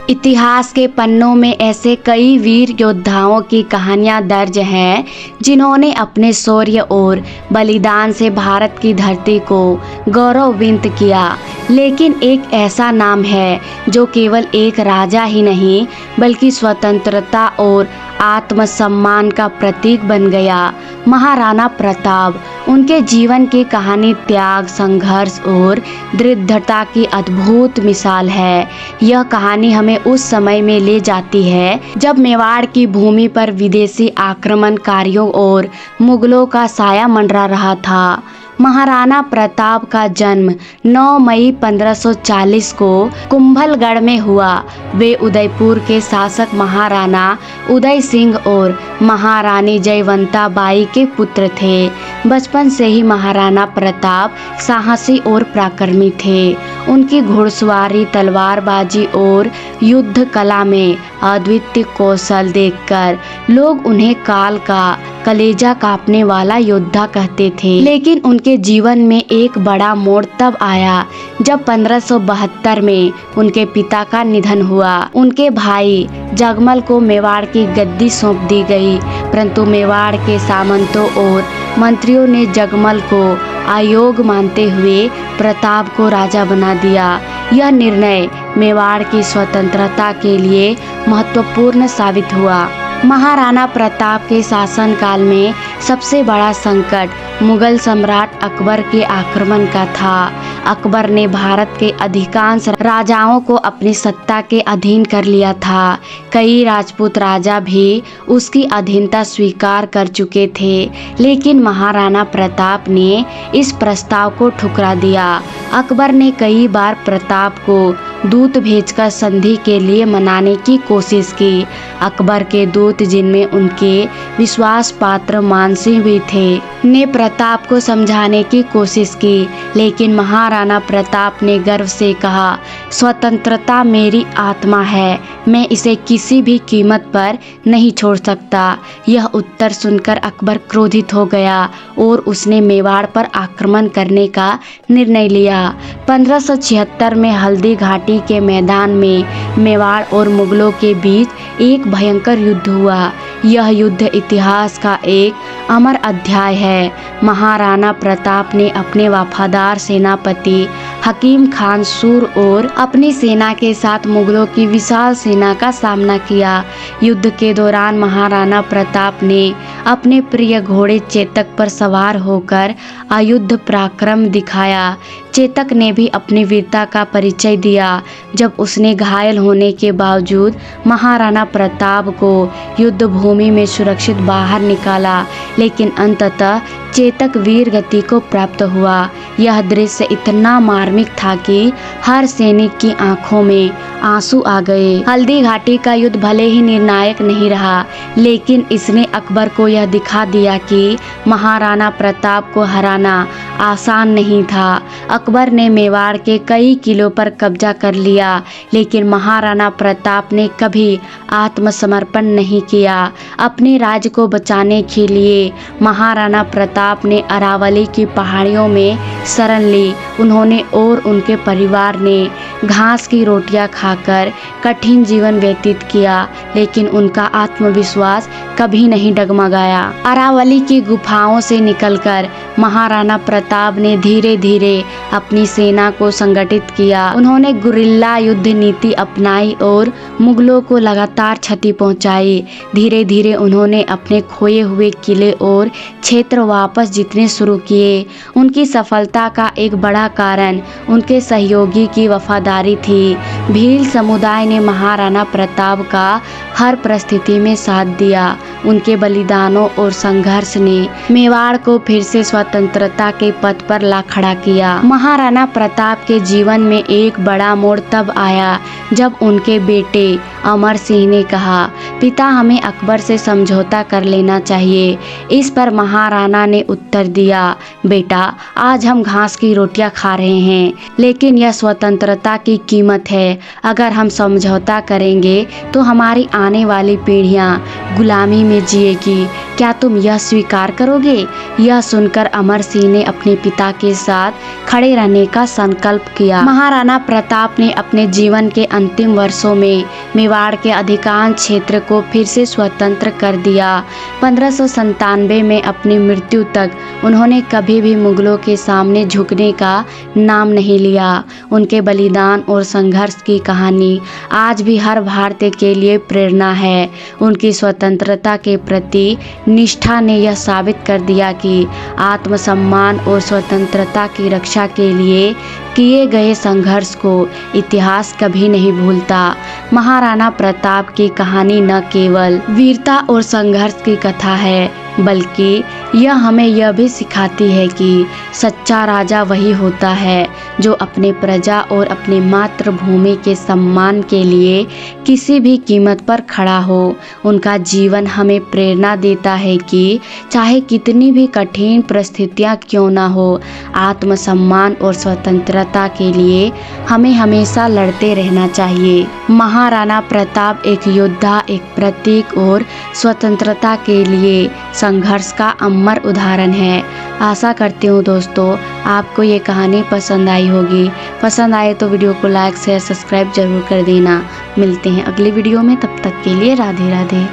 इतिहास के पन्नों में ऐसे कई वीर योद्धाओं की कहानियां दर्ज हैं जिन्होंने अपने शौर्य और बलिदान से भारत की धरती को गौरवान्वित किया। लेकिन एक ऐसा नाम है जो केवल एक राजा ही नहीं बल्कि स्वतंत्रता और आत्मसम्मान का प्रतीक बन गया, महाराणा प्रताप। उनके जीवन की कहानी त्याग, संघर्ष और दृढ़ता की अद्भुत मिसाल है। यह कहानी हमें उस समय में ले जाती है जब मेवाड़ की भूमि पर विदेशी आक्रमणकारियों और मुगलों का साया मंडरा रहा था। महाराणा प्रताप का जन्म 9 मई 1540 को कुंभलगढ़ में हुआ। वे उदयपुर के शासक महाराणा उदय सिंह और महारानी जयवंता बाई के पुत्र थे। बचपन से ही महाराणा प्रताप साहसी और पराक्रमी थे। उनकी घुड़सवारी, तलवारबाजी और युद्ध कला में अद्वितीय कौशल देखकर लोग उन्हें काल का कलेजा कांपने वाला योद्धा कहते थे। लेकिन उनके जीवन में एक बड़ा मोड़ तब आया जब 1572 में उनके पिता का निधन हुआ। उनके भाई जगमल को मेवाड़ की गद्दी सौंप दी गई, परंतु मेवाड़ के सामंतों और मंत्रियों ने जगमल को अयोग्य मानते हुए प्रताप को राजा बना दिया। यह निर्णय मेवाड़ की स्वतंत्रता के लिए महत्वपूर्ण साबित हुआ। महाराणा प्रताप के शासनकाल में सबसे बड़ा संकट मुगल सम्राट अकबर के आक्रमण का था। अकबर ने भारत के अधिकांश राजाओं को अपनी सत्ता के अधीन कर लिया था। कई राजपूत राजा भी उसकी अधीनता स्वीकार कर चुके थे, लेकिन महाराणा प्रताप ने इस प्रस्ताव को ठुकरा दिया। अकबर ने कई बार प्रताप को दूत भेजकर संधि के लिए मनाने की कोशिश की। अकबर के दूत, जिनमें उनके विश्वास पात्र मानसिंह भी थे, ने प्रताप को समझाने की कोशिश की, लेकिन महाराणा प्रताप ने गर्व से कहा, स्वतंत्रता मेरी आत्मा है, मैं इसे किसी भी कीमत पर नहीं छोड़ सकता। यह उत्तर सुनकर अकबर क्रोधित हो गया और उसने मेवाड़ पर आक्रमण करने का निर्णय लिया। 1576 में हल्दी घाटी के मैदान में मेवाड़ और मुगलों के बीच एक भयंकर युद्ध हुआ। यह युद्ध इतिहास का एक अमर अध्याय है। महाराणा प्रताप ने अपने वफादार सेनापति हकीम खान सूर और अपनी सेना के साथ मुगलों की विशाल सेना का सामना किया। युद्ध के दौरान महाराणा प्रताप ने अपने प्रिय घोड़े चेतक पर सवार होकर अयुद्ध पराक्रम दिखाया। चेतक ने भी अपनी वीरता का परिचय दिया जब उसने घायल होने के बावजूद महाराणा प्रताप को युद्ध भूमि में सुरक्षित बाहर निकाला, लेकिन अंततः चेतक वीर गति को प्राप्त हुआ। यह दृश्य इतना मार्मिक था कि हर सैनिक की आंखों में आंसू आ गए। हल्दी घाटी का युद्ध भले ही निर्णायक नहीं रहा, लेकिन इसने अकबर को यह दिखा दिया कि महाराणा प्रताप को हराना आसान नहीं था। अकबर ने मेवाड़ के कई किलों पर कब्जा कर लिया, लेकिन महाराणा प्रताप ने कभी आत्मसमर्पण नहीं किया। अपने राज्य को बचाने के लिए महाराणा प्रताप ने अरावली की पहाड़ियों में शरण ली। उन्होंने और उनके परिवार ने घास की रोटियां खाकर कठिन जीवन व्यतीत किया, लेकिन उनका आत्मविश्वास कभी नहीं डगमगाया। अरावली की गुफाओं से निकलकर महाराणा प्रताप ने धीरे धीरे अपनी सेना को संगठित किया। उन्होंने गुरिल्ला युद्ध नीति अपनाई और मुगलों को लगातार क्षति पहुंचाई। धीरे धीरे उन्होंने अपने खोए हुए किले और क्षेत्र वापस जीतने शुरू किए। उनकी सफलता का एक बड़ा कारण उनके सहयोगी की वफादारी थी। भील समुदाय ने महाराणा प्रताप का हर परिस्थिति में साथ दिया। उनके बलिदानों और संघर्ष ने मेवाड़ को फिर से स्वतंत्रता के पथ पर ला खड़ा किया। महाराणा प्रताप के जीवन में एक बड़ा मोड़ तब आया जब उनके बेटे अमर सिंह ने कहा, पिता हमें अकबर से समझौता कर लेना चाहिए। इस पर महाराणा ने उत्तर दिया, बेटा आज हम घास की रोटियां खा रहे हैं, लेकिन यह स्वतंत्रता की कीमत है। अगर हम समझौता करेंगे तो हमारी आने वाली पीढ़ियां गुलामी में जिएगी। क्या तुम यह स्वीकार करोगे? यह सुनकर अमर सिंह ने अपने पिता के साथ खड़े रहने का संकल्प किया। महाराणा प्रताप ने अपने जीवन के अंतिम वर्षों में मेवाड़ के अधिकांश क्षेत्र को फिर से स्वतंत्र कर दिया। 1597 में अपनी मृत्यु तक उन्होंने कभी भी मुगलों के सामने झुकने का नाम नहीं लिया। उनके बलिदान और संघर्ष की कहानी आज भी हर भारतीय के लिए प्रेरणा है। उनकी स्वतंत्रता के प्रति निष्ठा ने यह साबित कर दिया कि आत्मसम्मान और स्वतंत्रता की रक्षा के लिए किए गए संघर्ष को इतिहास कभी नहीं भूलता। महाराणा प्रताप की कहानी न केवल वीरता और संघर्ष की कथा है, बल्कि यह हमें यह भी सिखाती है कि सच्चा राजा वही होता है जो अपने प्रजा और अपनी मातृभूमि के सम्मान के लिए किसी भी कीमत पर खड़ा हो। उनका जीवन हमें प्रेरणा देता है कि चाहे कितनी भी कठिन परिस्थितियां क्यों ना हो, आत्मसम्मान और स्वतंत्रता के लिए हमें हमेशा लड़ते रहना चाहिए। महाराणा प्रताप एक योद्धा, एक प्रतीक और स्वतंत्रता के लिए संघर्ष का अमर उदाहरण है। आशा करती हूँ दोस्तों आपको ये कहानी पसंद आई होगी। पसंद आए तो वीडियो को लाइक शेयर सब्सक्राइब जरूर कर देना। मिलते हैं अगली वीडियो में, तब तक के लिए राधे राधे।